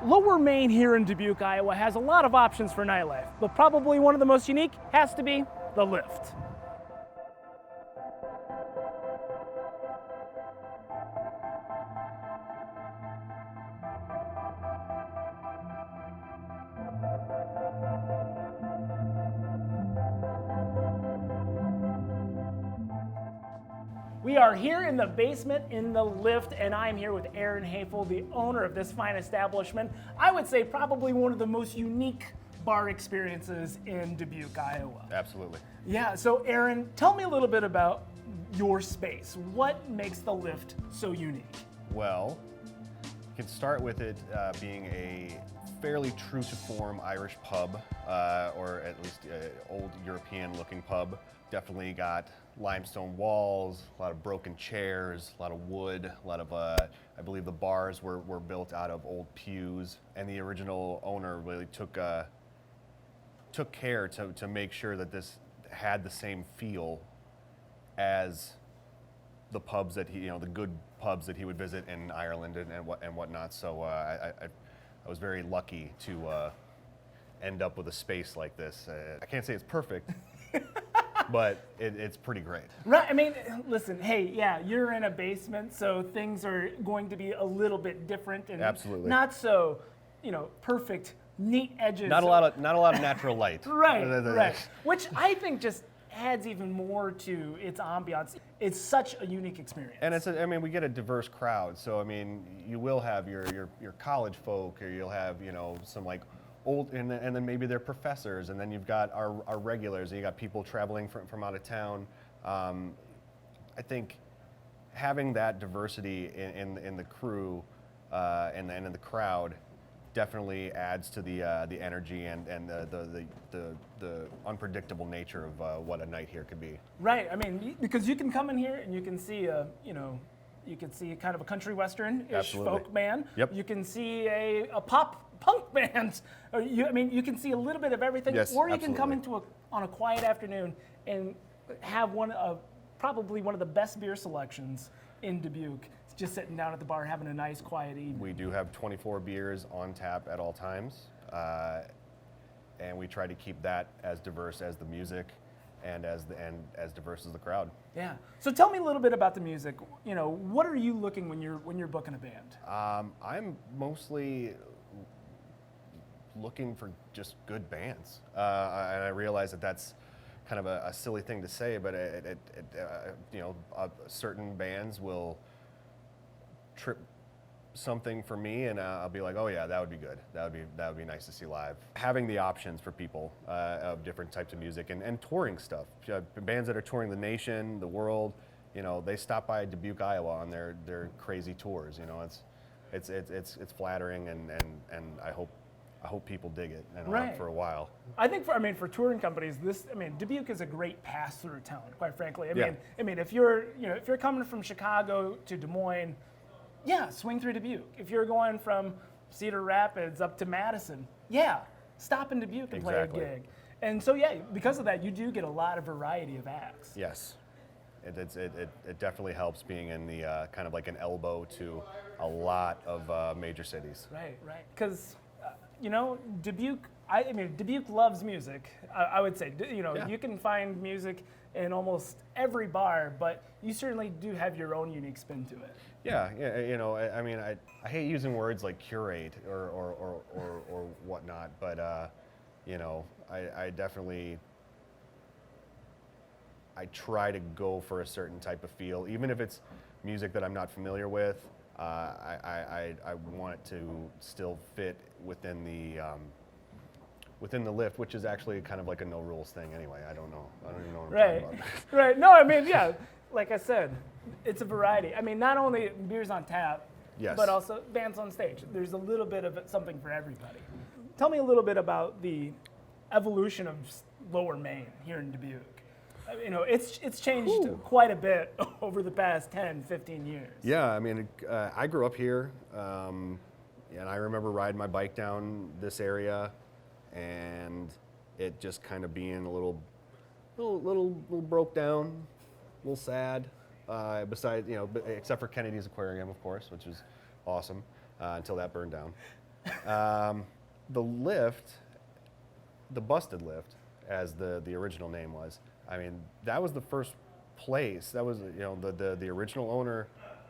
Lower Main here in Dubuque, Iowa has a lot of options for nightlife, but probably one of the most unique has to be the lift. We are here in the basement in the lift, and I'm here with Aaron Hefel, the owner of this fine establishment. I would say probably one of the most unique bar experiences in Dubuque, Iowa. Absolutely. Yeah, so Aaron, tell me a little bit about your space. What makes the lift so unique? Well, you can start with it being a fairly true to form Irish pub, or at least old European looking pub. Definitely got limestone walls, a lot of broken chairs, a lot of wood, a lot of, I believe the bars were built out of old pews, and the original owner really took care to make sure that this had the same feel as the pubs that he, the good pubs that he would visit in Ireland and whatnot. So I was very lucky to end up with a space like this. I can't say it's perfect, but it's pretty great. Right, I mean, listen, hey, yeah, you're in a basement, so things are going to be a little bit different and Absolutely. not so, perfect, neat edges. Not a lot of natural light. Right. Which I think just adds even more to its ambiance. It's such a unique experience. And we get a diverse crowd. So you will have your college folk, or you'll have some like old, and then maybe they're professors, and then you've got our regulars, and you got people traveling from out of town. I think having that diversity in the crew and in the crowd definitely adds to the energy and the unpredictable nature of what a night here could be. Right. I mean, because you can come in here and you can see you can see kind of a country western-ish folk band. Yep. You can see a pop punk band. You can see a little bit of everything. Yes, or you can come absolutely. on a quiet afternoon and have probably one of the best beer selections in Dubuque. Just sitting down at the bar having a nice quiet evening. We do have 24 beers on tap at all times, and we try to keep that as diverse as the music and as diverse as the crowd. Yeah. So tell me a little bit about the music. What are you looking when you're booking a band? I'm mostly looking for just good bands, and I realize that that's kind of a silly thing to say, but certain bands will trip something for me, and I'll be like, oh yeah, that would be good. That would be nice to see live. Having the options for people of different types of music and touring stuff. Bands that are touring the nation, the world, they stop by Dubuque, Iowa on their crazy tours. It's flattering, and I hope people dig it and for a while. I think for touring companies, Dubuque is a great pass-through town, quite frankly. If you're coming from Chicago to Des Moines, yeah, swing through Dubuque. If you're going from Cedar Rapids up to Madison, yeah, stop in Dubuque and play a gig. And so yeah, because of that, you do get a lot of variety of acts. Yes, it definitely helps being in the kind of like an elbow to a lot of major cities. Right. Because Dubuque. Dubuque loves music. I would say, Yeah. You can find music in almost every bar, but you certainly do have your own unique spin to it. Yeah. I hate using words like curate or whatnot, but I definitely try to go for a certain type of feel, even if it's music that I'm not familiar with. I want it to still fit within the lift, which is actually kind of like a no rules thing anyway. I don't even know what I'm talking about. Right. No, yeah, like I said, it's a variety. Not only beers on tap, yes, but also bands on stage. There's a little bit of something for everybody. Tell me a little bit about the evolution of Lower Main here in Dubuque. It's changed quite a bit over the past 10, 15 years. Yeah, I grew up here, and I remember riding my bike down this area, and it just kind of being a little broke down, a little sad. Besides, except for Kennedy's Aquarium, of course, which is awesome, until that burned down. The lift, the Busted Lift, as the original name was, I mean, that was the first place. That was, the original owner.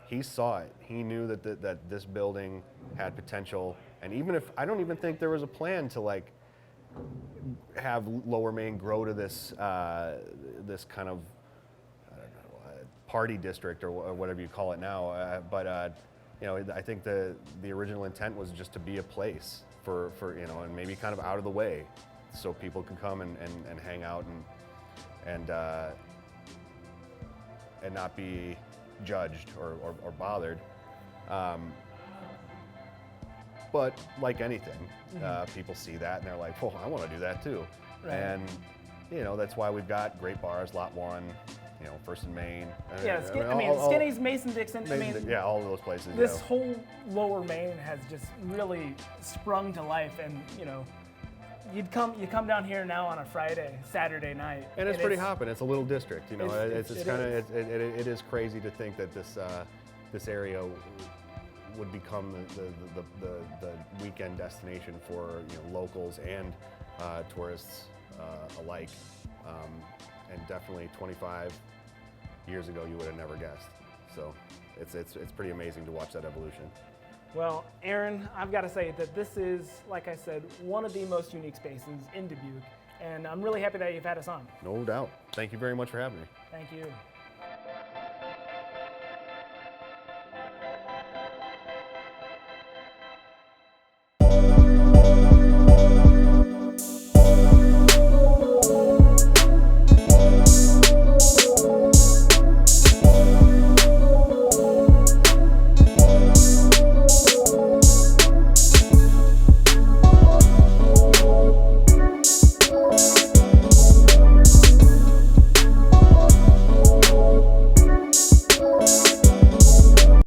He saw it. He knew that this building had potential. And even if, I don't even think there was a plan to like have Lower Main grow to this this kind of, I don't know, party district or whatever you call it now. I think the original intent was just to be a place for and maybe kind of out of the way, so people could come and hang out and not be judged or bothered. But like anything, people see that and they're like, "Well, I want to do that too." Right. And that's why we've got great bars, Lot 1, First and Main. Yeah, Skinny's, Mason-Dixon. Yeah, all of those places. This whole Lower Main has just really sprung to life, and you come down here now on a Saturday night, and it's pretty hopping. It's a little district, it is crazy to think that this area would become the weekend destination for locals and tourists alike. And definitely 25 years ago, you would have never guessed. So it's pretty amazing to watch that evolution. Well, Aaron, I've got to say that this is, like I said, one of the most unique spaces in Dubuque, and I'm really happy that you've had us on. No doubt. Thank you very much for having me. Thank you.